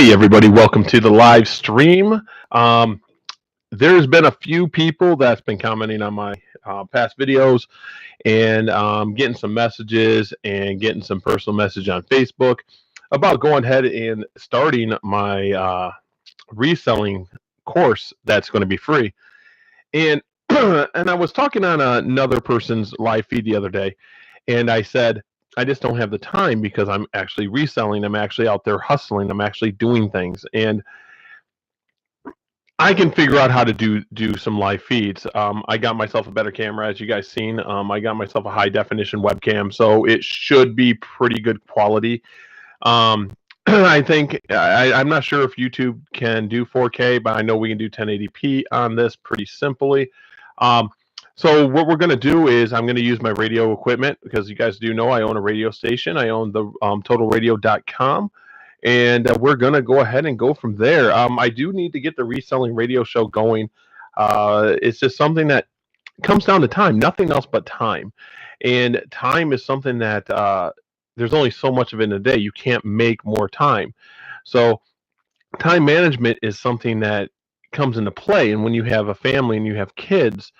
Hey everybody, welcome to the live stream. Um, there's been a few people that's been commenting on my past videos and getting some messages and getting some personal message on Facebook about going ahead and starting my reselling course that's going to be free. And and I was talking on another person's live feed the other day, and I said, I just don't have the time because I'm actually reselling. I'm actually out there hustling. I'm actually doing things. And I can figure out how to do some live feeds. I got myself a better camera, as you guys seen. I got myself a high definition webcam, so it should be pretty good quality. I think I'm not sure if YouTube can do 4K, but I know we can do 1080p on this pretty simply. Um, so what we're going to do is I'm going to use my radio equipment because you guys do know I own a radio station. I own the totalradio.com. And we're going to go ahead and go from there. I do need to get the reselling radio show going. It's just something that comes down to time, nothing else but time. And time is something that there's only so much of it in a day. You can't make more time. So time management is something that comes into play. And when you have a family and you have kids,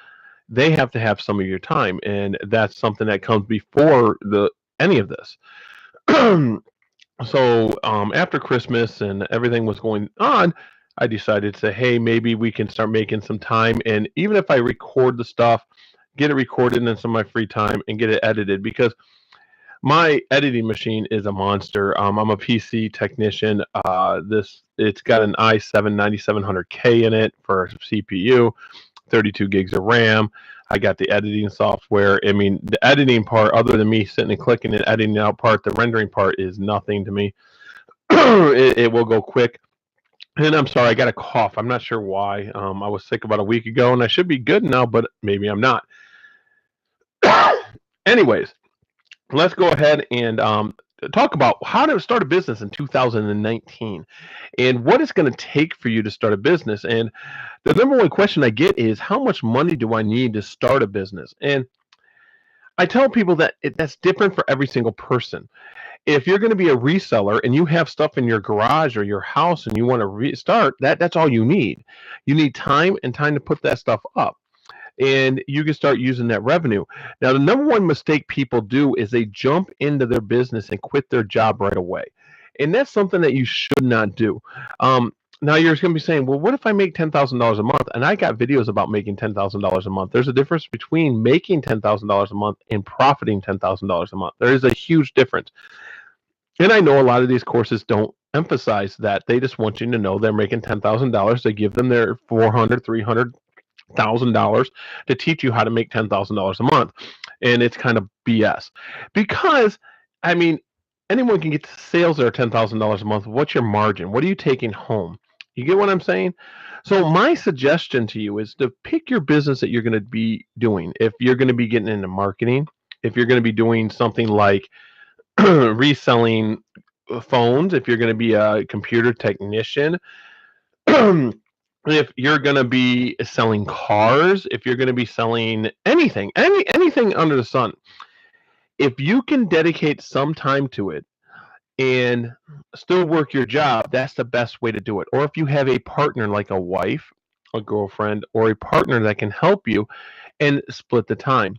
they have to have some of your time. And that's something that comes before any of this. So after Christmas and everything was going on, I decided to say, hey, maybe we can start making some time. And even if I record the stuff, get it recorded in some of my free time and get it edited because my editing machine is a monster. I'm a PC technician. It's got an i7 9700K in it for CPU, 32 gigs of RAM. I got the editing software. I mean, the editing part, other than me sitting and clicking and editing out part, the rendering part is nothing to me. It will go quick. And I'm sorry, I got a cough. I'm not sure why. I was sick about a week ago, and I should be good now, but maybe I'm not. Anyways, let's go ahead and talk about how to start a business in 2019 and what it's going to take for you to start a business. And the number one question I get is, how much money do I need to start a business? And I tell people that that's different for every single person. If you're going to be a reseller and you have stuff in your garage or your house and you want to restart, that's all you need. You need time and time to put that stuff up. And you can start using that revenue. Now, the number one mistake people do is they jump into their business and quit their job right away. And that's something that you should not do. Now, you're going to be saying, well, what if I make $10,000 a month? And I got videos about making $10,000 a month. There's a difference between making $10,000 a month and profiting $10,000 a month. There is a huge difference. And I know a lot of these courses don't emphasize that. They just want you to know they're making $10,000. They give them their $400, $300,000 to teach you how to make $10,000 a month. And it's kind of BS. Because, I mean, anyone can get to sales that are $10,000 a month. What's your margin? What are you taking home? You get what I'm saying? So my suggestion to you is to pick your business that you're going to be doing. If you're going to be getting into marketing, if you're going to be doing something like reselling phones, if you're going to be a computer technician, if you're going to be selling cars, if you're going to be selling anything under the sun, if you can dedicate some time to it and still work your job, that's the best way to do it. Or if you have a partner like a wife, a girlfriend, or a partner that can help you and split the time.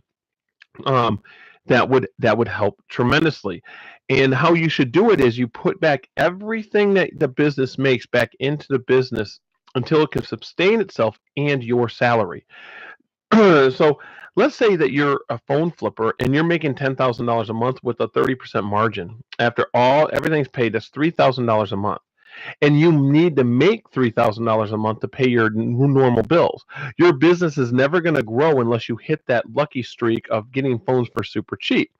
That would help tremendously. And how you should do it is you put back everything that the business makes back into the business until it can sustain itself and your salary. So let's say that you're a phone flipper and you're making $10,000 a month with a 30% margin. After everything's paid, that's $3,000 a month. And you need to make $3,000 a month to pay your normal bills. Your business is never going to grow unless you hit that lucky streak of getting phones for super cheap.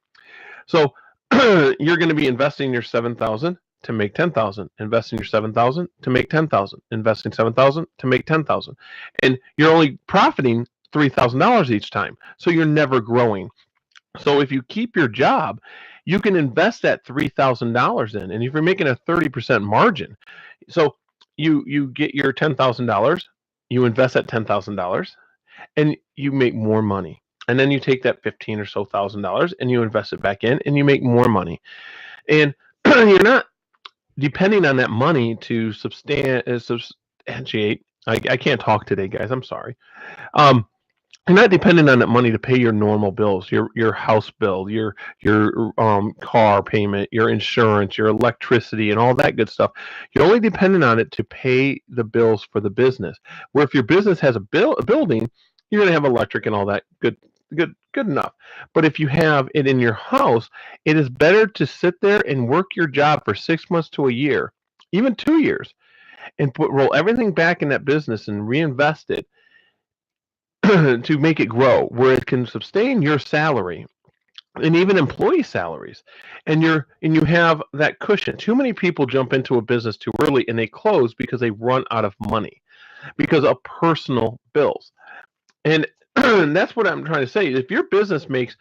So you're going to be investing your $7,000 to make $10,000, investing your $7,000 to make $10,000, investing $7,000 to make $10,000, and you're only profiting $3,000 each time. So you're never growing. So if you keep your job, you can invest that $3,000 in, and if you're making a 30% margin, so you get your $10,000, you invest that $10,000, and you make more money, and then you take that $15,000 or so and you invest it back in, and you make more money, and you're not depending on that money to substantiate. I can't talk today, guys. I'm sorry. Um, you're not dependent on that money to pay your normal bills, your house bill, your car payment, your insurance, your electricity, and all that good stuff. You're only dependent on it to pay the bills for the business. Where if your business has a building, you're going to have electric and all that good enough. But if you have it in your house, it is better to sit there and work your job for 6 months to a year, even 2 years, and roll everything back in that business and reinvest it to make it grow where it can sustain your salary and even employee salaries, and you have that cushion. Too many people jump into a business too early and they close because they run out of money because of personal bills. And that's what I'm trying to say. If your business makes,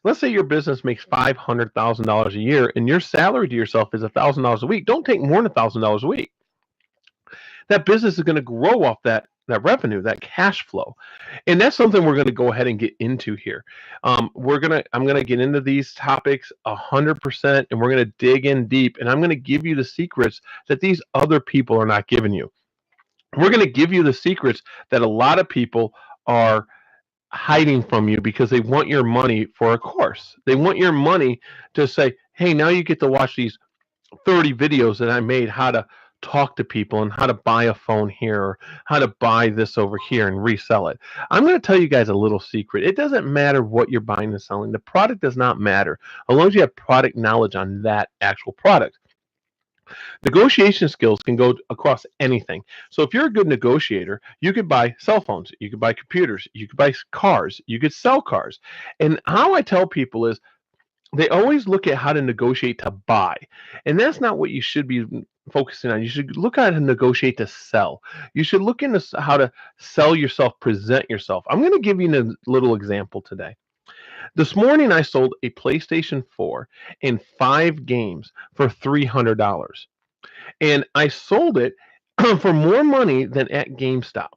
let's say your business makes $500,000 a year and your salary to yourself is $1,000 a week, don't take more than $1,000 a week. That business is going to grow off that revenue, that cash flow. And that's something we're going to go ahead and get into here. I'm gonna get into these topics 100%, and we're going to dig in deep, and I'm going to give you the secrets that these other people are not giving you. We're going to give you the secrets that a lot of people are hiding from you because they want your money for a course. They want your money to say, hey, now you get to watch these 30 videos that I made how to talk to people and how to buy a phone here or how to buy this over here and resell it. I'm going to tell you guys a little secret. It doesn't matter what you're buying and selling. The product does not matter as long as you have product knowledge on that actual product. Negotiation skills can go across anything. So if you're a good negotiator, you could buy cell phones, you could buy computers, you could buy cars, you could sell cars. And how I tell people is they always look at how to negotiate to buy. And that's not what you should be focusing on. You should look at how to negotiate to sell. You should look into how to sell yourself, present yourself. I'm going to give you a little example today. This morning, I sold a PlayStation 4 and 5 games for $300. And I sold it for more money than at GameStop.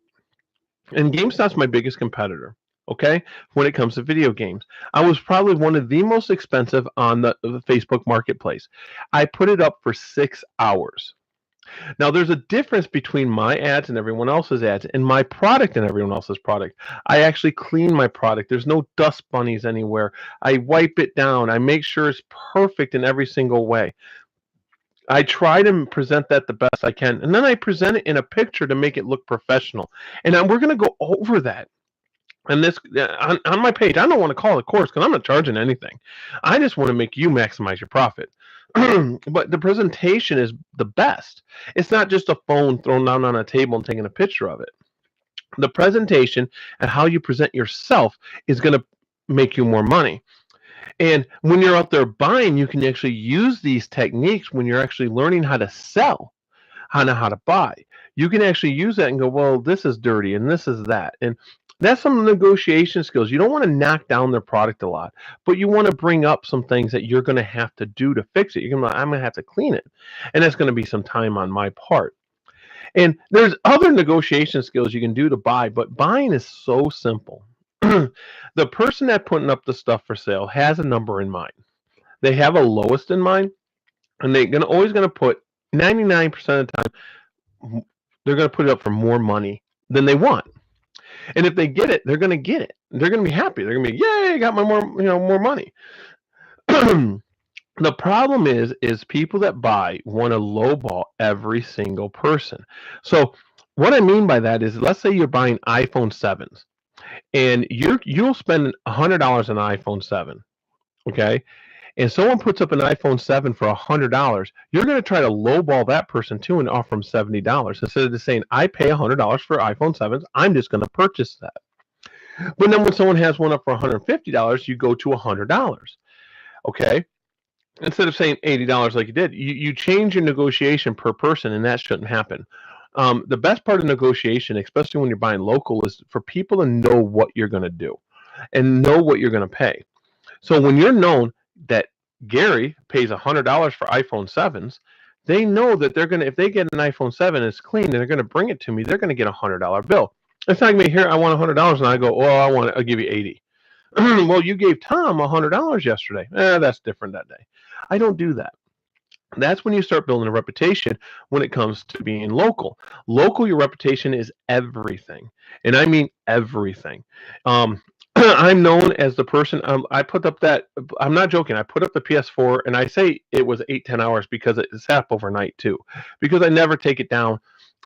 And GameStop's my biggest competitor. Okay, when it comes to video games, I was probably one of the most expensive on the Facebook Marketplace. I put it up for 6 hours. Now, there's a difference between my ads and everyone else's ads, and my product and everyone else's product. I actually clean my product. There's no dust bunnies anywhere. I wipe it down. I make sure it's perfect in every single way. I try to present that the best I can, and then I present it in a picture to make it look professional. And we're going to go over that. And this on my page, I don't want to call it a course because I'm not charging anything. I just want to make you maximize your profit. But the presentation is the best. It's not just a phone thrown down on a table and taking a picture of it. The presentation and how you present yourself is going to make you more money. And when you're out there buying, you can actually use these techniques when you're actually learning how to sell, how to buy. You can actually use that and go, well, this is dirty and this is that. And that's some negotiation skills. You don't want to knock down their product a lot, but you want to bring up some things that you're going to have to do to fix it. You're going to, I'm going to have to clean it. And that's going to be some time on my part. And there's other negotiation skills you can do to buy, but buying is so simple. The person that putting up the stuff for sale has a number in mind. They have a lowest in mind, and they're always going to put 99% of the time they're going to put it up for more money than they want. And if they get it, they're going to get it. They're going to be happy. They're going to be, yay, I got my more money. The problem is people that buy want to lowball every single person. So what I mean by that is, let's say you're buying iPhone 7s, and you'll spend $100 on an iPhone 7, okay? And someone puts up an iPhone 7 for $100, you're going to try to lowball that person too and offer them $70 instead of just saying, I pay $100 for iPhone 7s. I'm just going to purchase that. But then when someone has one up for $150, you go to $100. Okay? Instead of saying $80 like you did, you change your negotiation per person, and that shouldn't happen. The best part of negotiation, especially when you're buying local, is for people to know what you're going to do and know what you're going to pay. So when you're known that Gary pays $100 for iPhone 7s, they know that they're going to, if they get an iPhone 7 and it's clean and they're going to bring it to me, they're going to get a $100 bill. It's not going to be, here, I want $100, and I go, oh, I'll give you 80. Well, you gave Tom $100 yesterday. That's different that day. I don't do that. That's when you start building a reputation when it comes to being local. Local, your reputation is everything. And I mean everything. Um, I'm known as the person, I put up that, I'm not joking, I put up the PS4 and I say it was 8-10 hours because it sat up overnight too. Because I never take it down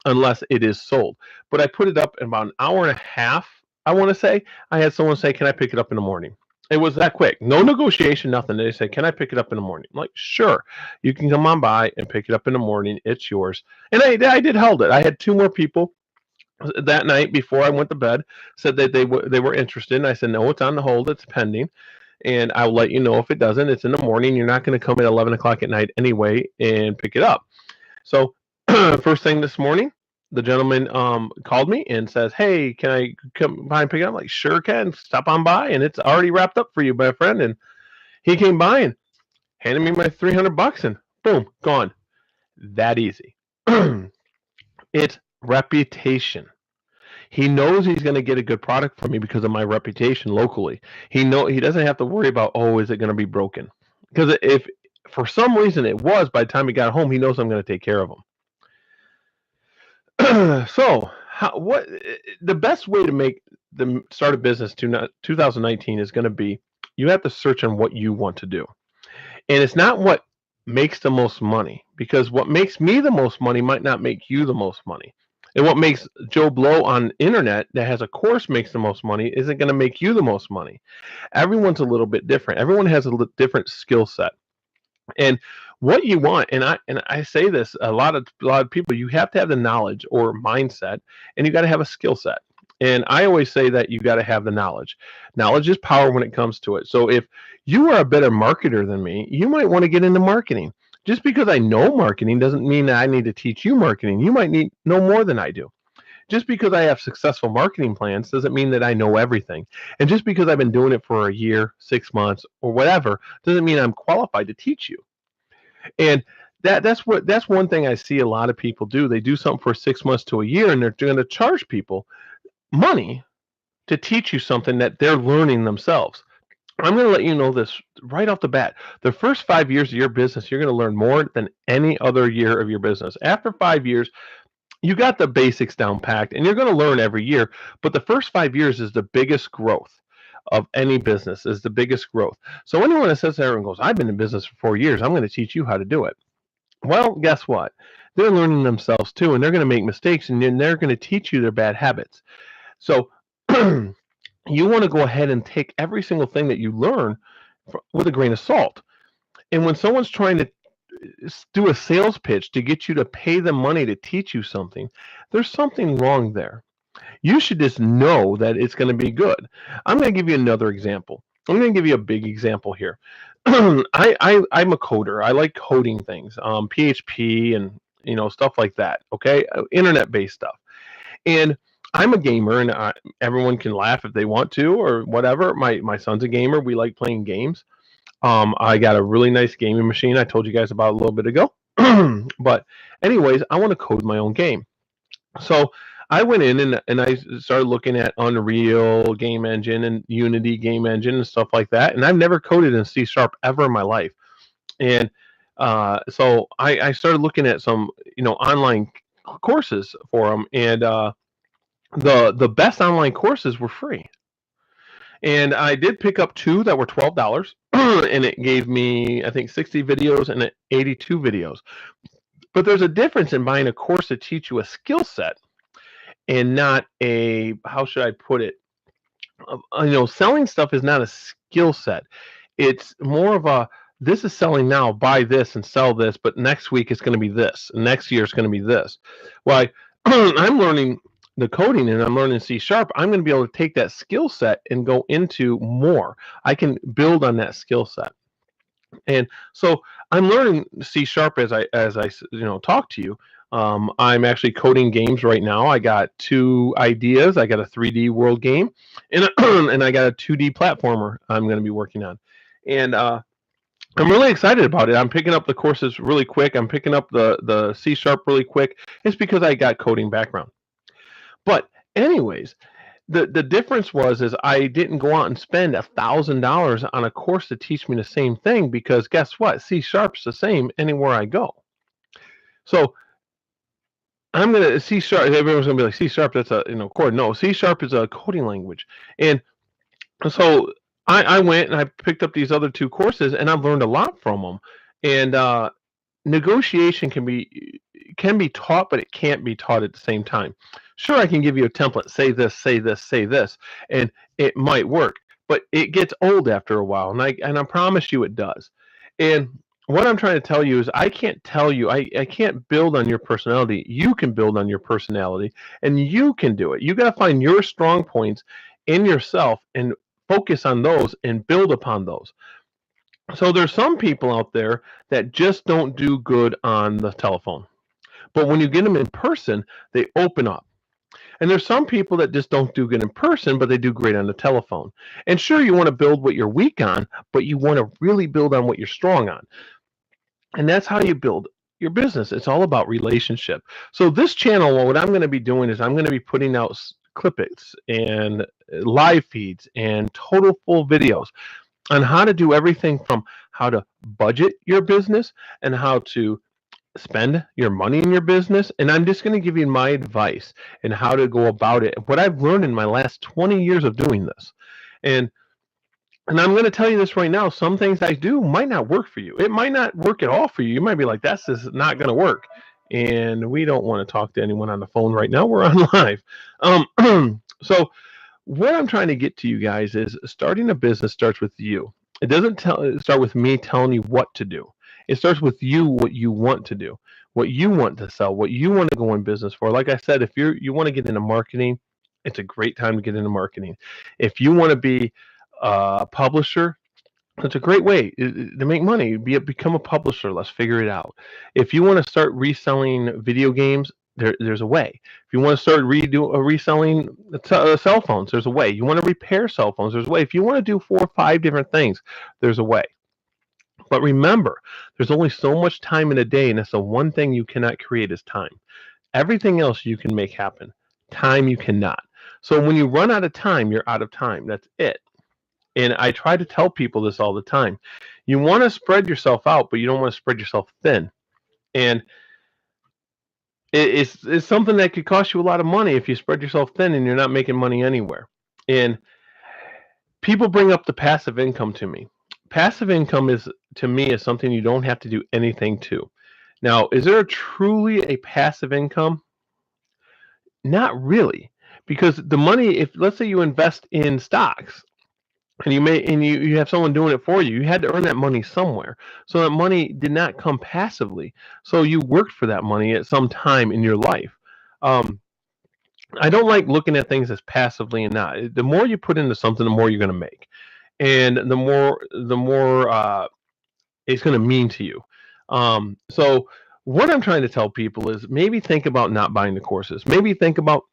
unless it is sold. But I put it up in about an hour and a half, I want to say. I had someone say, "Can I pick it up in the morning?" It was that quick. No negotiation, nothing. They say, "Can I pick it up in the morning?" I'm like, "Sure. You can come on by and pick it up in the morning. It's yours." And I did held it. I had two more people that night before I went to bed said that they were interested. And I said, "No, it's on the hold. It's pending, and I'll let you know if it doesn't. It's in the morning. You're not going to come at 11 o'clock at night anyway and pick it up." So first thing this morning, the gentleman called me and says, "Hey, can I come by and pick it up?" I'm like, "Sure can. Stop on by, and it's already wrapped up for you, my friend." And he came by and handed me my $300, and boom, gone. That easy. It's reputation. He knows he's going to get a good product from me because of my reputation locally. He doesn't have to worry about, oh, is it going to be broken? Because if for some reason it was, by the time he got home, he knows I'm going to take care of him. So, what the best way to make the start a business to not 2019 is going to be, you have to search on what you want to do. And it's not what makes the most money, because what makes me the most money might not make you the most money. And what makes Joe Blow on internet that has a course makes the most money isn't going to make you the most money. Everyone's a little bit different. Everyone has a different skill set. And what you want, and I say this a lot of people, you have to have the knowledge or mindset, and you got to have a skill set. And I always say that you got to have the knowledge. Knowledge is power when it comes to it. So if you are a better marketer than me, you might want to get into marketing. Just because I know marketing doesn't mean that I need to teach you marketing. You might need know more than I do. Just because I have successful marketing plans doesn't mean that I know everything. And just because I've been doing it for a year, 6 months, or whatever, doesn't mean I'm qualified to teach you. And that's one thing I see a lot of people do. They do something for 6 months to a year, and they're going to charge people money to teach you something that they're learning themselves. I'm going to let you know this right off the bat. The first 5 years of your business, you're going to learn more than any other year of your business. After 5 years, you got the basics down packed, and you're going to learn every year. But the first 5 years is the biggest growth of any business, is the biggest growth. So anyone that sits there and goes, "I've been in business for 4 years, I'm going to teach you how to do it." Well, guess what? They're learning themselves too, and they're going to make mistakes, and then they're going to teach you their bad habits. So you want to go ahead and take every single thing that you learn with a grain of salt. And when someone's trying to do a sales pitch to get you to pay them money to teach you something, there's something wrong there. You should just know that it's going to be good. I'm going to give you another example. I'm going to give you a big example here. I'm a coder. I like coding things, PHP and stuff like that. Okay, internet based stuff. And I'm a gamer, and everyone can laugh if they want to or whatever. My son's a gamer. We like playing games. I got a really nice gaming machine I told you guys about a little bit ago. But anyways, I want to code my own game. So I went in and I started looking at Unreal Game Engine and Unity Game Engine and stuff like that. And I've never coded in C Sharp ever in my life. And so I started looking at some online courses for them, and the best online courses were free. And I did pick up two that were $12, and it gave me, I think, 60 videos and 82 videos. But there's a difference in buying a course to teach you a skill set and not a, how should I put it? Selling stuff is not a skill set. It's more of a, this is selling now, buy this and sell this, but next week it's going to be this, and next year it's going to be this. Well, I'm learning the coding and I'm learning C Sharp. I'm going to be able to take that skill set and go into more. I can build on that skill set. And so I'm learning C Sharp as I talk to you. I'm actually coding games right now. I got two ideas. I got a 3D world game, and and I got a 2D platformer I'm going to be working on. And I'm really excited about it. I'm picking up the courses really quick. I'm picking up the C Sharp really quick. It's because I got coding background. But anyways, The difference was is I didn't go out and spend $1,000 on a course to teach me the same thing, because guess what? C sharp's the same anywhere I go. So I'm gonna C sharp. Everyone's gonna be like, C sharp. That's a chord. No, C sharp is a coding language, and so I went and I picked up these other two courses, and I've learned a lot from them. And negotiation can be taught, but it can't be taught at the same time. Sure, I can give you a template. Say this, say this, say this, and it might work, but it gets old after a while, and I promise you it does. And what I'm trying to tell you is I can't tell you I can't build on your personality. You can build on your personality, and you can do it. You got to find your strong points in yourself and focus on those and build upon those. So there's some people out there that just don't do good on the telephone. But when you get them in person, they open up. And there's some people that just don't do good in person, but they do great on the telephone. And sure, you want to build what you're weak on, but you want to really build on what you're strong on. And that's how you build your business. It's all about relationship. So this channel, what I'm going to be doing is I'm going to be putting out clippings and live feeds and total full videos on how to do everything from how to budget your business and how to spend your money in your business. And I'm just going to give you my advice and how to go about it, what I've learned in my last 20 years of doing this. And I'm going to tell you this right now, some things I do might not work for you. It might not work at all for you. You might be like, that's just not going to work. And we don't want to talk to anyone on the phone right now. We're on live. So what I'm trying to get to you guys is starting a business starts with you. It doesn't start with me telling you what to do. It starts with you, what you want to do, what you want to sell, what you want to go in business for. Like I said, if you want to get into marketing, it's a great time to get into marketing. If you want to be a publisher, it's a great way to make money. Become a publisher. Let's figure it out. If you want to start reselling video games, there's a way. If you want to start reselling cell phones, there's a way. You want to repair cell phones, there's a way. If you want to do 4 or 5 different things, there's a way. But remember, there's only so much time in a day, and that's the one thing you cannot create is time. Everything else you can make happen. Time you cannot. So when you run out of time, you're out of time. That's it. And I try to tell people this all the time. You want to spread yourself out, but you don't want to spread yourself thin. And it's something that could cost you a lot of money if you spread yourself thin and you're not making money anywhere. And people bring up the passive income to me. Passive income is, to me, is something you don't have to do anything to. Now, is there truly a passive income? Not really. Because the money, if let's say you invest in stocks, and you have someone doing it for you, you had to earn that money somewhere. So that money did not come passively. So you worked for that money at some time in your life. I don't like looking at things as passively and not. The more you put into something, the more you're going to make, and the more it's going to mean to you. So what I'm trying to tell people is maybe think about not buying the courses. Maybe think about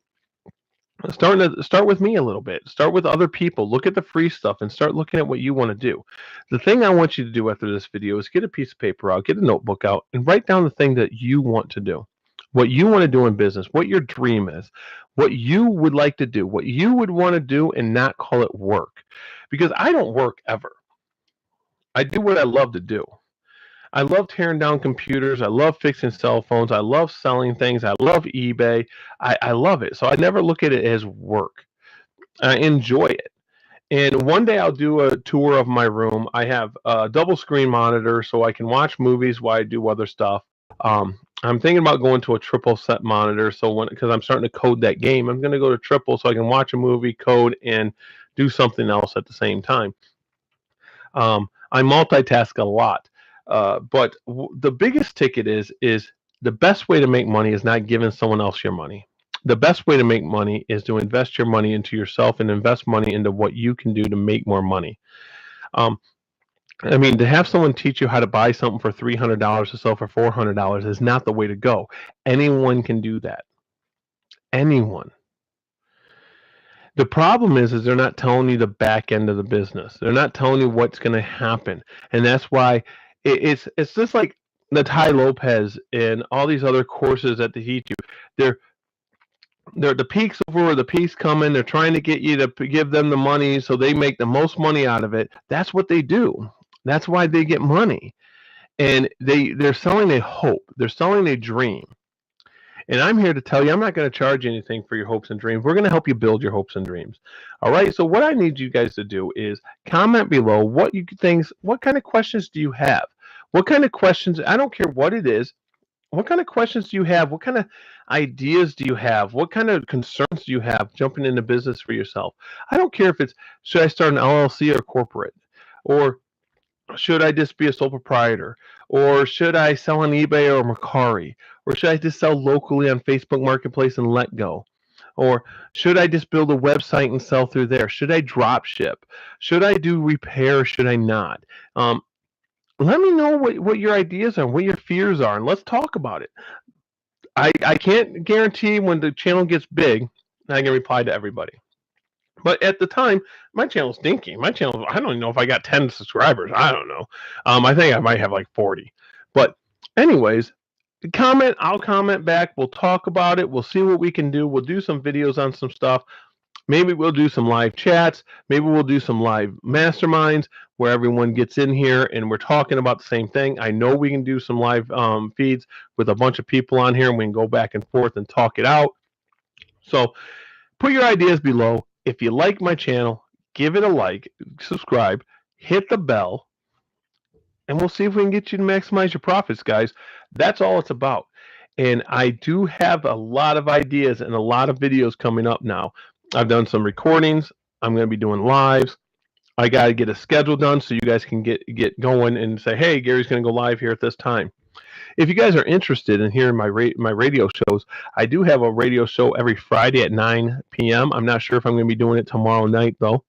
start with me a little bit. Start with other people. Look at the free stuff and start looking at what you want to do. The thing I want you to do after this video is get a piece of paper out, get a notebook out, and write down the thing that you want to do. What you want to do in business, what your dream is, what you would like to do, what you would want to do, and not call it work. Because I don't work ever. I do what I love to do. I love tearing down computers. I love fixing cell phones. I love selling things. I love eBay. I love it. So I never look at it as work. I enjoy it. And one day I'll do a tour of my room. I have a double screen monitor so I can watch movies while I do other stuff. I'm thinking about going to a triple set monitor. So because I'm starting to code that game, I'm going to go to triple so I can watch a movie, code, and do something else at the same time. I multitask a lot. But the biggest ticket is the best way to make money is not giving someone else your money. The best way to make money is to invest your money into yourself and invest money into what you can do to make more money. I mean, to have someone teach you how to buy something for $300 to sell for $400 is not the way to go. Anyone can do that. Anyone. The problem is they're not telling you the back end of the business. They're not telling you what's going to happen, and that's why it's just like the Tai Lopez and all these other courses that they teach you. the peak's over, the peak's coming. They're trying to get you to give them the money so they make the most money out of it. That's what they do. That's why they get money. And they're selling a hope. They're selling a dream. And I'm here to tell you, I'm not going to charge anything for your hopes and dreams. We're going to help you build your hopes and dreams. All right. So what I need you guys to do is comment below what kind of questions do you have? What kind of questions? I don't care what it is. What kind of questions do you have? What kind of ideas do you have? What kind of concerns do you have jumping into business for yourself? I don't care if it's should I start an LLC or corporate, or should I just be a sole proprietor, or should I sell on eBay or Mercari, or should I just sell locally on Facebook Marketplace and let go? Or should I just build a website and sell through there? Should I drop ship? Should I do repair? Should I not? Let me know what your ideas are, what your fears are, and let's talk about it. I can't guarantee when the channel gets big, I can reply to everybody. But at the time, my channel's dinky. My channel, I don't even know if I got 10 subscribers. I don't know. I think I might have like 40. But anyways, comment. I'll comment back. We'll talk about it. We'll see what we can do. We'll do some videos on some stuff. Maybe we'll do some live chats. Maybe we'll do some live masterminds where everyone gets in here and we're talking about the same thing. I know we can do some live feeds with a bunch of people on here and we can go back and forth and talk it out. So put your ideas below. If you like my channel, give it a like, subscribe, hit the bell, and we'll see if we can get you to maximize your profits, guys. That's all it's about. And I do have a lot of ideas and a lot of videos coming up now. I've done some recordings. I'm going to be doing lives. I got to get a schedule done so you guys can get going and say, hey, Gary's going to go live here at this time. If you guys are interested in hearing my radio shows, I do have a radio show every Friday at 9 p.m. I'm not sure if I'm going to be doing it tomorrow night, though,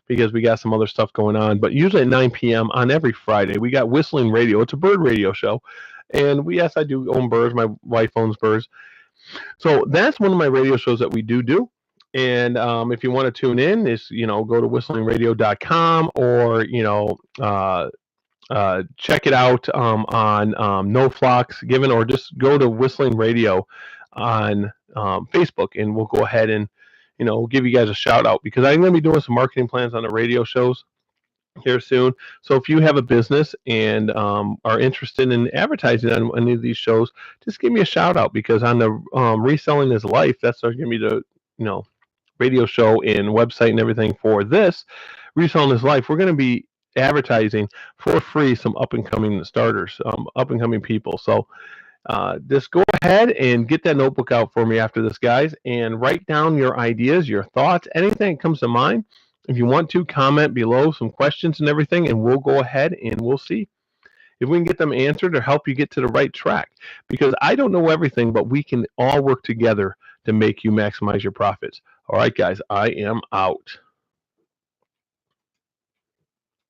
because we got some other stuff going on. But usually at 9 p.m. on every Friday, we got Whistling Radio. It's a bird radio show. And yes, I do own birds. My wife owns birds. So that's one of my radio shows that we do. And if you want to tune in, go to whistlingradio.com or, check it out on No Flocks Given, or just go to Whistling Radio on Facebook, and we'll go ahead and give you guys a shout out, because I'm going to be doing some marketing plans on the radio shows here soon. So if you have a business and are interested in advertising on any of these shows, just give me a shout out, because on the Reselling is Life, that's going to be the radio show and website and everything for this Reselling is Life. We're going to be advertising for free some up and coming starters, up and coming people. So just go ahead and get that notebook out for me after this, guys, and write down your ideas, your thoughts, anything that comes to mind. If you want to, comment below some questions and everything, and we'll go ahead and we'll see if we can get them answered or help you get to the right track. Because I don't know everything, but we can all work together to make you maximize your profits. All right, guys, I am out.